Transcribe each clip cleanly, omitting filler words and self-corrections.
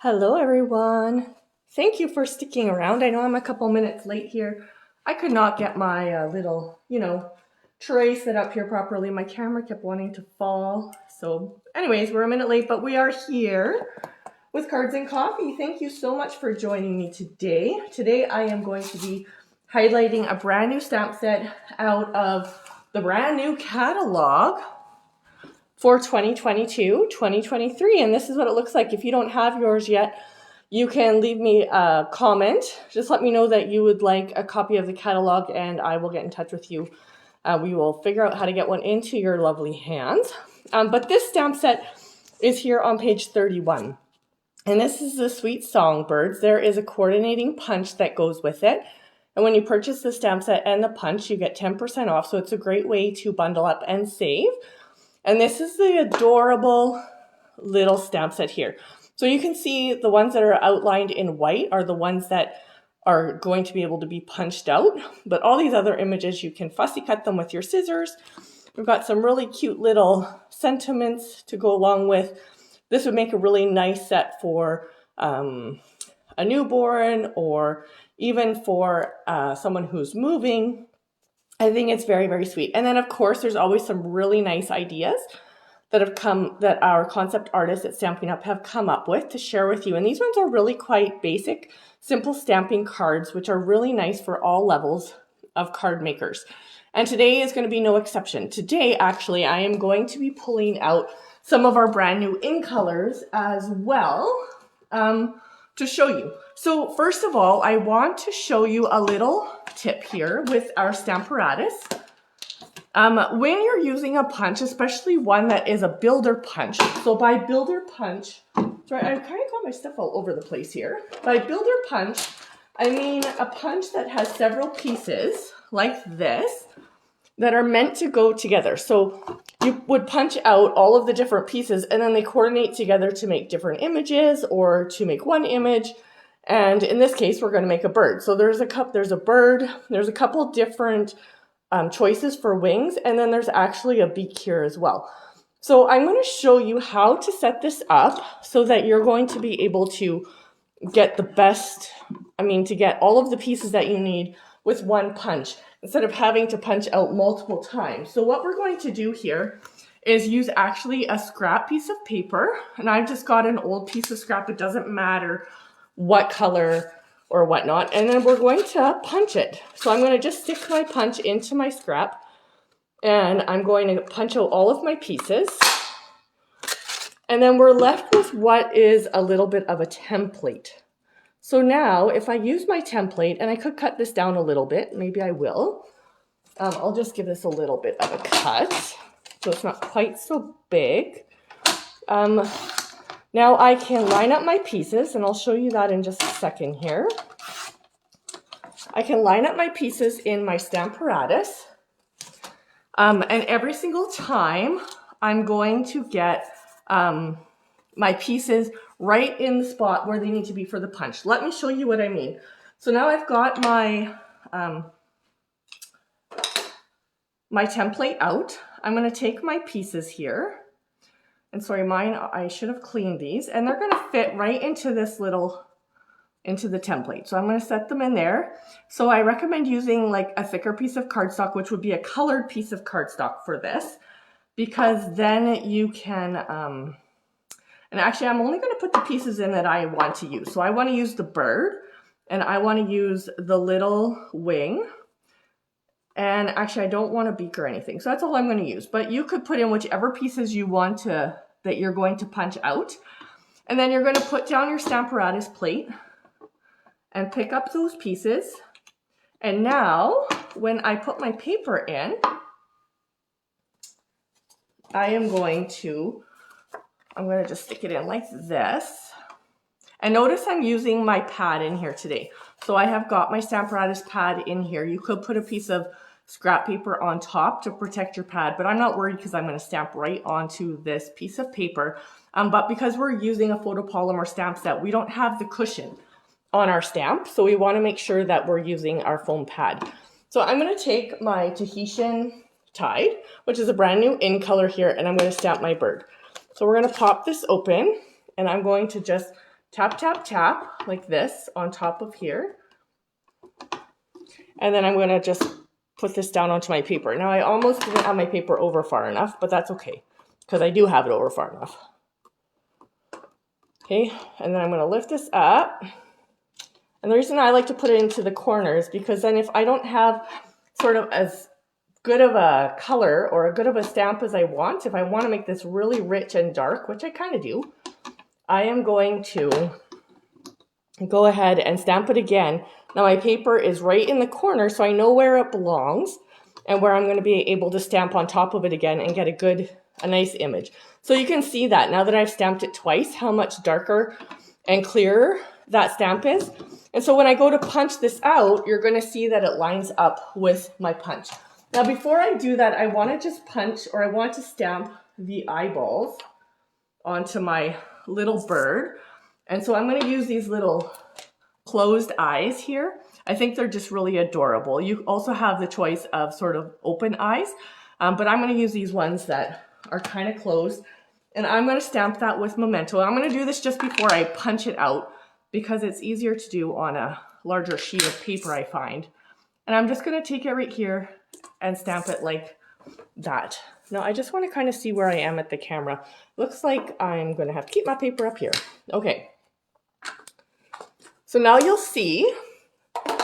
Hello everyone. Thank you for sticking around. I know I'm a couple minutes late here. I could not get my little, tray set up here properly. My camera kept wanting to fall. So anyways, we're a minute late, but we are here with Cards and Coffee. Thank you so much for joining me today. Today I am going to be highlighting a brand new stamp set out of the brand new catalog for 2022-2023, and this is what it looks like. If you don't have yours yet, you can leave me a comment. Just let me know that you would like a copy of the catalog and I will get in touch with you. We will figure out how to get one into your lovely hands. But this stamp set is here on page 31. And this is the Sweet Songbirds. There is a coordinating punch that goes with it. And when you purchase the stamp set and the punch, you get 10% off. So it's a great way to bundle up and save. And this is the adorable little stamp set here. So you can see the ones that are outlined in white are the ones that are going to be able to be punched out. But all these other images, you can fussy cut them with your scissors. We've got some really cute little sentiments to go along with. This would make a really nice set for a newborn or even for someone who's moving. I think it's very, very sweet. And then of course, there's always some really nice ideas that our concept artists at Stampin Up have come up with to share with you. And these ones are really quite basic, simple stamping cards, which are really nice for all levels of card makers. And today is going to be no exception. Today, actually, I am going to be pulling out some of our brand new in colors as well to show you. So first of all, I want to show you a little tip here with our Stamparatus. When you're using a punch, especially one that is a builder punch, so by builder punch, sorry, I kind of got my stuff all over the place here. By builder punch, I mean a punch that has several pieces like this that are meant to go together. So you would punch out all of the different pieces and then they coordinate together to make different images or to make one image. And in this case, we're going to make a bird. So there's a bird, there's a couple different choices for wings, and then there's actually a beak here as well. So I'm going to show you how to set this up so that you're going to be able to get the best, to get all of the pieces that you need with one punch instead of having to punch out multiple times. So what we're going to do here is use actually a scrap piece of paper, and I've just got an old piece of scrap. It doesn't matter what color or whatnot, and then we're going to punch it. So I'm going to just stick my punch into my scrap, and I'm going to punch out all of my pieces, and then we're left with what is a little bit of a template. So now if I use my template, and I could cut this down a little bit, maybe I will. I'll just give this a little bit of a cut so it's not quite so big. Now I can line up my pieces, and I'll show you that in just a second here. I can line up my pieces in my Stamparatus, and every single time I'm going to get my pieces right in the spot where they need to be for the punch. Let me show you what I mean. So now I've got my my template out. I'm going to take my pieces here. And sorry, I should have cleaned these, and they're going to fit right into this into the template. So I'm going to set them in there. So I recommend using like a thicker piece of cardstock, which would be a colored piece of cardstock for this, because then you can, and actually I'm only going to put the pieces in that I want to use. So I want to use the bird, and I want to use the little wing. And actually, I don't want a beak or anything. So that's all I'm going to use. But you could put in whichever pieces you want that you're going to punch out. And then you're going to put down your Stamparatus plate and pick up those pieces. And now, when I put my paper in, I'm going to just stick it in like this. And notice I'm using my pad in here today. So I have got my Stamparatus pad in here. You could put a piece of scrap paper on top to protect your pad, but I'm not worried because I'm going to stamp right onto this piece of paper. But because we're using a photopolymer stamp set, we don't have the cushion on our stamp. So we want to make sure that we're using our foam pad. So I'm going to take my Tahitian Tide, which is a brand new in color here, and I'm going to stamp my bird. So we're going to pop this open, and I'm going to just tap, tap, tap like this on top of here. And then I'm going to just put this down onto my paper. Now I almost didn't have my paper over far enough, but that's okay because I do have it over far enough. Okay, and then I'm going to lift this up. And the reason I like to put it into the corners because then if I don't have sort of as good of a color or a good of a stamp as I want, if I want to make this really rich and dark, which I kind of do, I am going to go ahead and stamp it again. Now my paper is right in the corner, so I know where it belongs and where I'm going to be able to stamp on top of it again and get a nice image. So you can see that now that I've stamped it twice, how much darker and clearer that stamp is. And so when I go to punch this out, you're going to see that it lines up with my punch. Now before I do that, I want to just punch, or I want to stamp the eyeballs onto my little bird. And so I'm going to use these little closed eyes here. I think they're just really adorable. You also have the choice of sort of open eyes, but I'm going to use these ones that are kind of closed. And I'm going to stamp that with Memento. I'm going to do this just before I punch it out because it's easier to do on a larger sheet of paper, I find. And I'm just going to take it right here and stamp it like that. Now I just want to kind of see where I am at the camera. Looks like I'm going to have to keep my paper up here. Okay. So now you'll see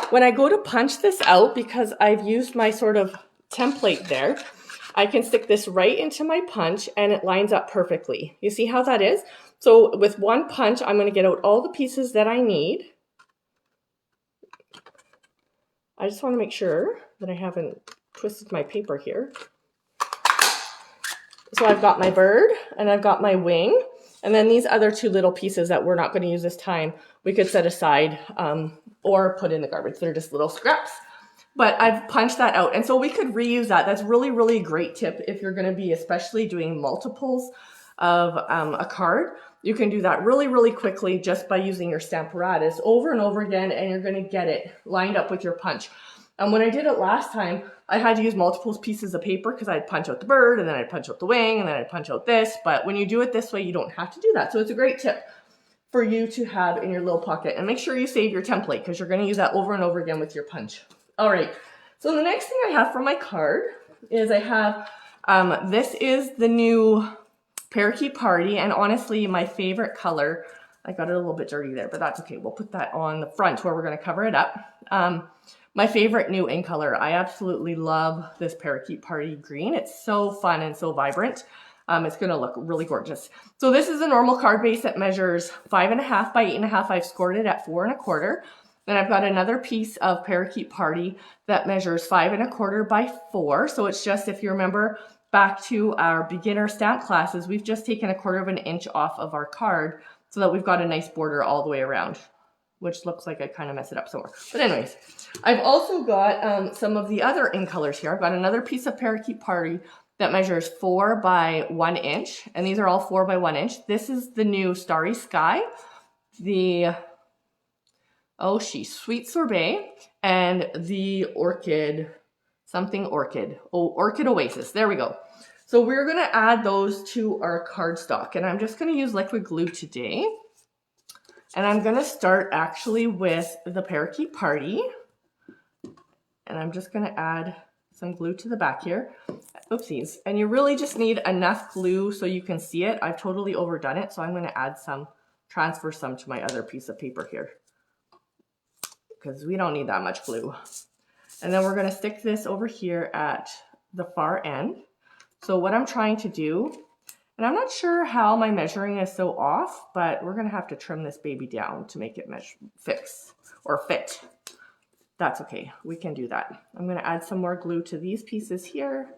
when I go to punch this out, because I've used my sort of template there, I can stick this right into my punch and it lines up perfectly. You see how that is? So with one punch, I'm going to get out all the pieces that I need. I just want to make sure that I haven't twisted my paper here. So I've got my bird and I've got my wing. And then these other two little pieces that we're not going to use this time, we could set aside or put in the garbage. They're just little scraps. But I've punched that out. And so we could reuse that. That's really, really great tip if you're going to be especially doing multiples of a card. You can do that really, really quickly just by using your Stamparatus over and over again, and you're going to get it lined up with your punch. And when I did it last time, I had to use multiple pieces of paper because I'd punch out the bird, and then I'd punch out the wing, and then I'd punch out this. But when you do it this way, you don't have to do that. So it's a great tip for you to have in your little pocket. And make sure you save your template because you're going to use that over and over again with your punch. All right. So the next thing I have for my card is I have, this is the new Parakeet Party, and honestly, my favorite color. I got it a little bit dirty there, but that's okay. We'll put that on the front where we're going to cover it up. My favorite new ink color. I absolutely love this Parakeet Party green. It's so fun and so vibrant. It's going to look really gorgeous. So this is a normal card base that measures 5.5 by 8.5. I've scored it at 4 1/4. Then I've got another piece of Parakeet Party that measures 5 1/4 by 4. So it's just, if you remember back to our beginner stamp classes, we've just taken 1/4 of an inch off of our card so that we've got a nice border all the way around, which looks like I kind of mess it up somewhere. But anyways, I've also got some of the other ink colors here. I've got another piece of Parakeet Party that measures 4 by 1 inch, and these are all 4 by 1 inch. This is the new Starry Sky, the Sweet Sorbet, and the Orchid, something Orchid. Oh, Orchid Oasis. There we go. So we're going to add those to our cardstock, and I'm just going to use liquid glue today. And I'm going to start actually with the Parakeet Party. And I'm just going to add some glue to the back here. Oopsies. And you really just need enough glue so you can see it. I've totally overdone it, so I'm going to add some, transfer some to my other piece of paper here, because we don't need that much glue. And then we're going to stick this over here at the far end. So what I'm trying to do, and I'm not sure how my measuring is so off, but we're going to have to trim this baby down to make it fit. That's okay. We can do that. I'm going to add some more glue to these pieces here.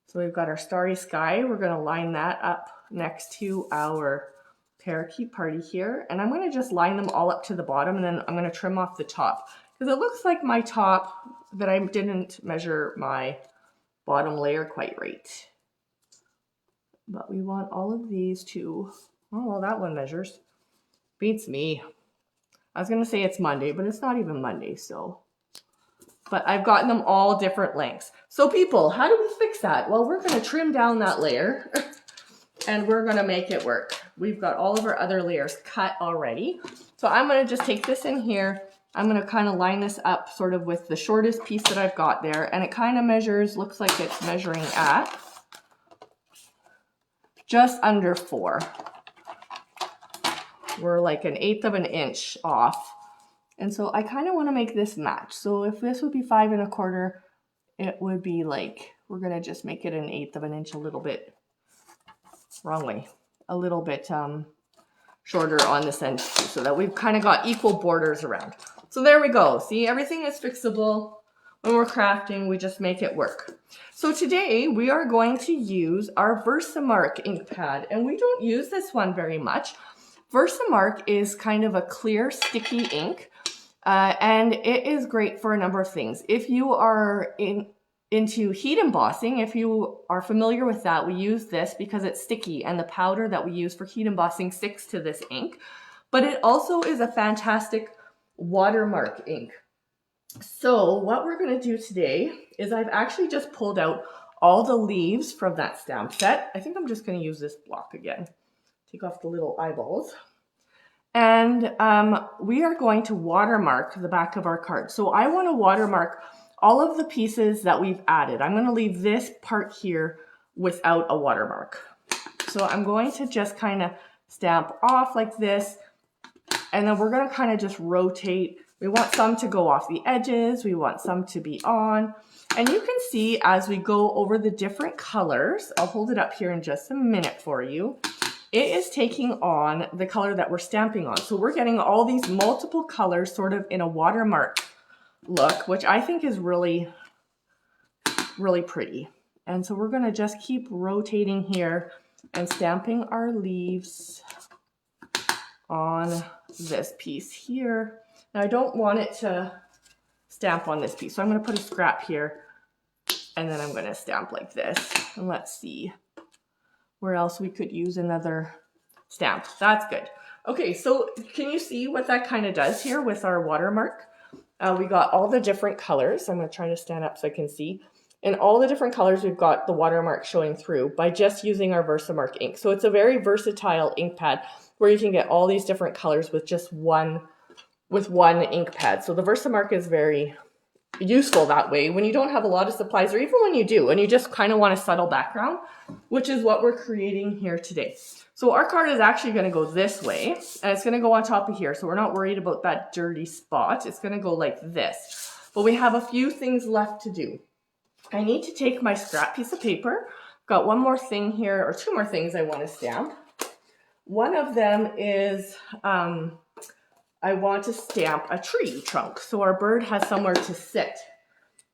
So we've got our Starry Sky. We're going to line that up next to our Parakeet Party here. And I'm going to just line them all up to the bottom, and then I'm going to trim off the top, because it looks like my top, that I didn't measure my bottom layer quite right. But we want all of these to, oh, well, that one measures. Beats me. I was going to say it's Monday, but it's not even Monday, so. But I've gotten them all different lengths. So people, how do we fix that? Well, we're going to trim down that layer. and we're gonna make it work. We've got all of our other layers cut already. So I'm gonna just take this in here. I'm gonna kind of line this up sort of with the shortest piece that I've got there, and it kind of measures, looks like it's measuring at just under 4. We're like 1/8 of an inch off. And so I kind of want to make this match. So if this would be 5 1/4, it would be like, we're going to just make it 1/8 of an inch, a little bit, wrong way, a little bit shorter on this end too, so that we've kind of got equal borders around. So there we go. See, everything is fixable. When we're crafting, we just make it work. So today we are going to use our Versamark ink pad, and we don't use this one very much. Versamark is kind of a clear, sticky ink, and it is great for a number of things. If you are into heat embossing, if you are familiar with that, we use this because it's sticky, and the powder that we use for heat embossing sticks to this ink. But it also is a fantastic watermark ink. So what we're going to do today is I've actually just pulled out all the leaves from that stamp set. I think I'm just going to use this block again. Take off the little eyeballs. And we are going to watermark the back of our card. So I want to watermark all of the pieces that we've added. I'm going to leave this part here without a watermark. So I'm going to just kind of stamp off like this. And then we're going to kind of just rotate. We want some to go off the edges. We want some to be on. And you can see as we go over the different colors, I'll hold it up here in just a minute for you. It is taking on the color that we're stamping on. So we're getting all these multiple colors sort of in a watermark look, which I think is really, really pretty. And so we're going to just keep rotating here and stamping our leaves on this piece here. Now I don't want it to stamp on this piece, so I'm going to put a scrap here, and then I'm going to stamp like this. And let's see where else we could use another stamp. That's good. Okay, so can you see what that kind of does here with our watermark? We got all the different colors. I'm going to try to stand up so I can see. In all the different colors, we've got the watermark showing through by just using our Versamark ink. So it's a very versatile ink pad where you can get all these different colors with just one ink pad. So the Versamark is very useful that way when you don't have a lot of supplies, or even when you do and you just kind of want a subtle background, which is what we're creating here today. So our card is actually going to go this way, and it's going to go on top of here. So we're not worried about that dirty spot. It's going to go like this. But we have a few things left to do. I need to take my scrap piece of paper. Got one more thing here, or two more things I want to stamp. One of them is I want to stamp a tree trunk, so our bird has somewhere to sit.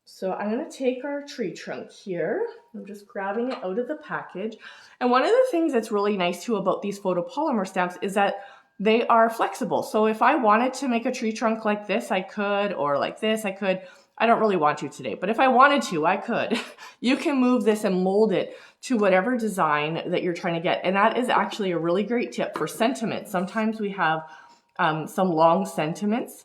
So I'm going to take our tree trunk here. I'm just grabbing it out of the package. And one of the things that's really nice too about these photopolymer stamps is that they are flexible. So if I wanted to make a tree trunk like this, I could, or like this, I could. I don't really want to today, but if I wanted to, I could. You can move this and mold it to whatever design that you're trying to get. And that is actually a really great tip for sentiments. Sometimes we have some long sentiments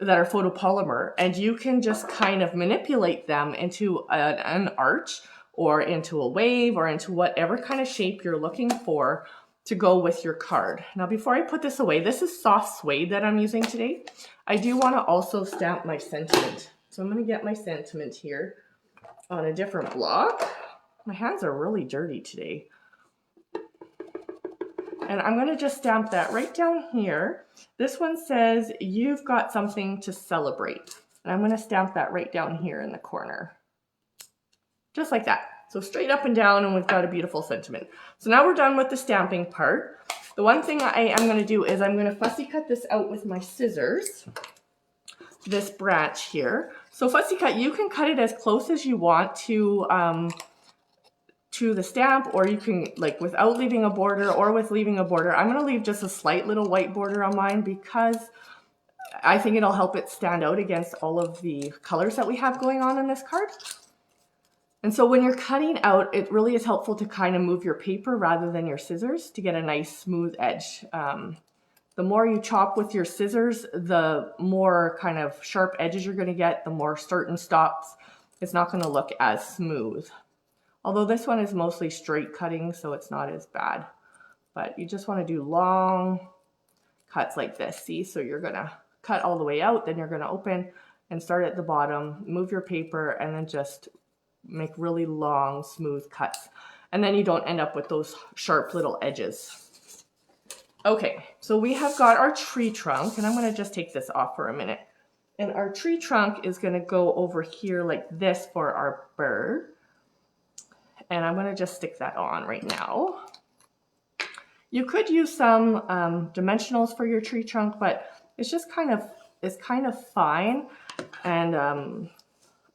that are photopolymer, and you can just kind of manipulate them into an arch or into a wave or into whatever kind of shape you're looking for to go with your card. Now, before I put this away, this is soft suede that I'm using today. I do want to also stamp my sentiment. So I'm going to get my sentiment here on a different block. My hands are really dirty today. And I'm going to just stamp that right down here. This one says, "You've got something to celebrate." And I'm going to stamp that right down here in the corner. Just like that. So straight up and down, and we've got a beautiful sentiment. So now we're done with the stamping part. The one thing I am going to do is I'm going to fussy cut this out with my scissors. This branch here. So fussy cut, you can cut it as close as you want to the stamp, or you can, like, without leaving a border or with leaving a border. I'm going to leave just a slight little white border on mine because I think it'll help it stand out against all of the colors that we have going on in this card. And so when you're cutting out, it really is helpful to kind of move your paper rather than your scissors to get a nice smooth edge. The more you chop with your scissors, the more kind of sharp edges you're going to get, the more start and stops. It's not going to look as smooth. Although this one is mostly straight cutting, so it's not as bad. But you just want to do long cuts like this, see? So you're going to cut all the way out, then you're going to open and start at the bottom, move your paper, and then just make really long, smooth cuts. And then you don't end up with those sharp little edges. Okay, so we have got our tree trunk, and I'm going to just take this off for a minute. And our tree trunk is going to go over here like this for our bird. And I'm going to just stick that on right now. You could use some dimensionals for your tree trunk, but it's just kind of fine. And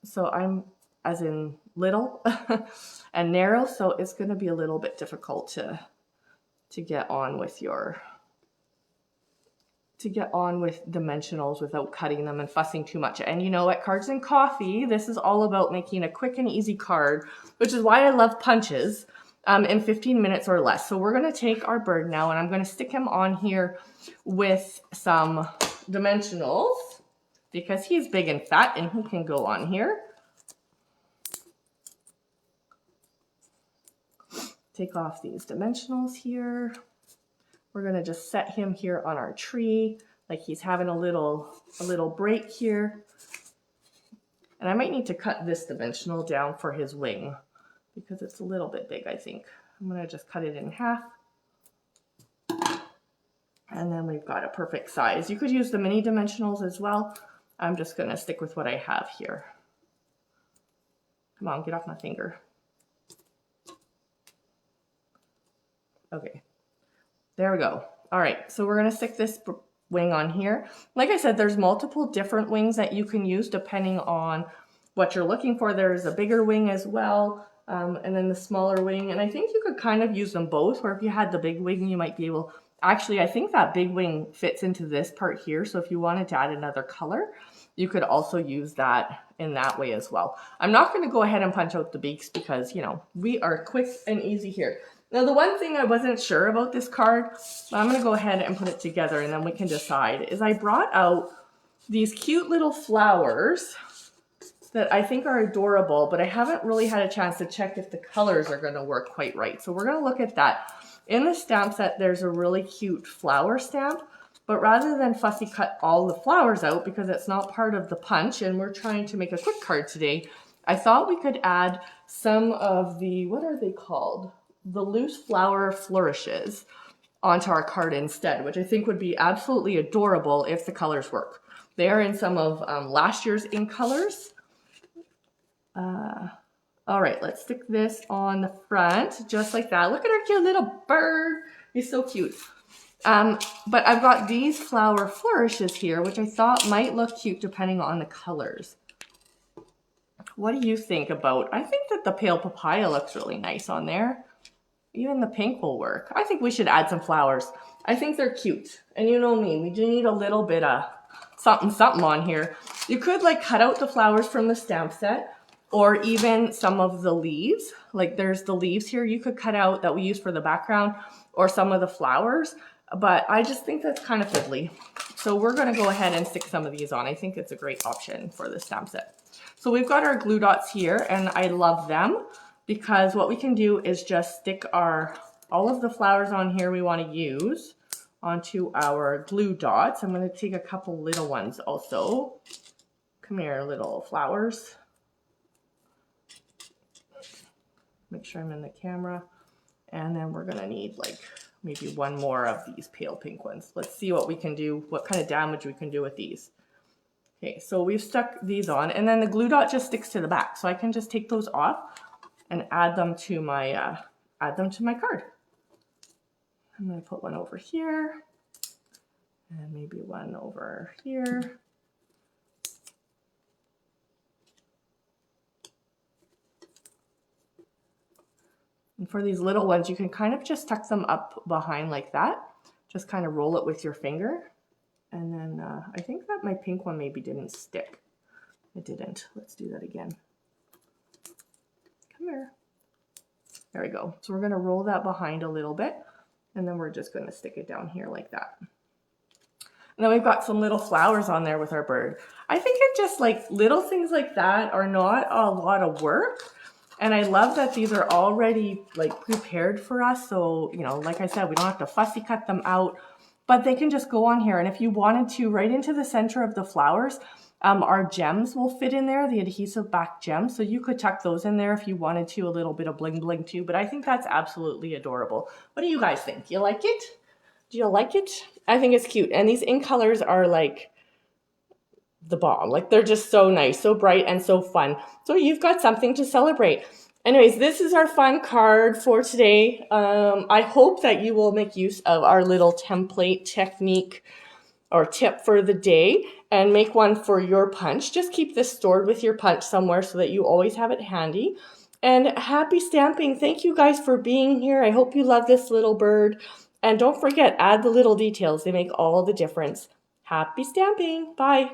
so I'm as in little and narrow, so it's going to be a little bit difficult to get on with dimensionals without cutting them and fussing too much. And you know, at Cards and Coffee, this is all about making a quick and easy card, which is why I love punches in 15 minutes or less. So we're going to take our bird now, and I'm going to stick him on here with some dimensionals because he's big and fat and he can go on here. Take off these dimensionals here. We're going to just set him here on our tree like he's having a little break here. And I might need to cut this dimensional down for his wing because it's a little bit big, I think. I'm going to just cut it in half. And then we've got a perfect size. You could use the mini dimensionals as well. I'm just going to stick with what I have here. Come on, get off my finger. Okay, there we go. All right, so we're going to stick this wing on here. Like I said, there's multiple different wings that you can use depending on what you're looking for. There's a bigger wing as well, and then the smaller wing. And I think you could kind of use them both, or if you had the big wing, you might be able... Actually, I think that big wing fits into this part here. So if you wanted to add another color, you could also use that in that way as well. I'm not going to go ahead and punch out the beaks because, you know, we are quick and easy here. Now, the one thing I wasn't sure about this card, but I'm going to go ahead and put it together and then we can decide, is I brought out these cute little flowers that I think are adorable, but I haven't really had a chance to check if the colors are going to work quite right. So we're going to look at that. In the stamp set, there's a really cute flower stamp, but rather than fussy cut all the flowers out because it's not part of the punch and we're trying to make a quick card today, I thought we could add some of the, what are they called? The loose flower flourishes onto our card instead, which I think would be absolutely adorable if the colors work. They are in some of last year's ink colors. All right, let's stick this on the front, just like that. Look at our cute little bird. He's so cute. But I've got these flower flourishes here, which I thought might look cute depending on the colors. What do you think about? I think that the pale papaya looks really nice on there. Even the pink will work. I think we should add some flowers. I think they're cute. And you know me, we do need a little bit of something on here. You could like cut out the flowers from the stamp set, or even some of the leaves. Like there's the leaves here you could cut out that we use for the background, or some of the flowers. But I just think that's kind of fiddly. So we're going to go ahead and stick some of these on. I think it's a great option for the stamp set. So we've got our glue dots here, and I love them because what we can do is just stick all of the flowers on here we want to use onto our glue dots. I'm going to take a couple little ones also. Come here, little flowers. Make sure I'm in the camera. And then we're going to need like maybe one more of these pale pink ones. Let's see what we can do, what kind of damage we can do with these. Okay, so we've stuck these on, and then the glue dot just sticks to the back. So I can just take those off and add them to my card. I'm going to put one over here, and maybe one over here. And for these little ones, you can kind of just tuck them up behind like that. Just kind of roll it with your finger. And then I think that my pink one maybe didn't stick. It didn't. Let's do that again. Come here. There we go. So we're going to roll that behind a little bit. And then we're just going to stick it down here like that. And then we've got some little flowers on there with our bird. I think it just like little things like that are not a lot of work. And I love that these are already like prepared for us. So, you know, like I said, we don't have to fussy cut them out, but they can just go on here. And if you wanted to, right into the center of the flowers, our gems will fit in there, the adhesive back gems. So you could tuck those in there if you wanted to, a little bit of bling bling too. But I think that's absolutely adorable. What do you guys think? You like it? Do you like it? I think it's cute. And these ink colors are like the bomb. Like they're just so nice, so bright and so fun. So you've got something to celebrate. Anyways, this is our fun card for today. I hope that you will make use of our little template technique or tip for the day and make one for your punch. Just keep this stored with your punch somewhere so that you always have it handy. And happy stamping. Thank you guys for being here. I hope you love this little bird. And don't forget, add the little details. They make all the difference. Happy stamping. Bye.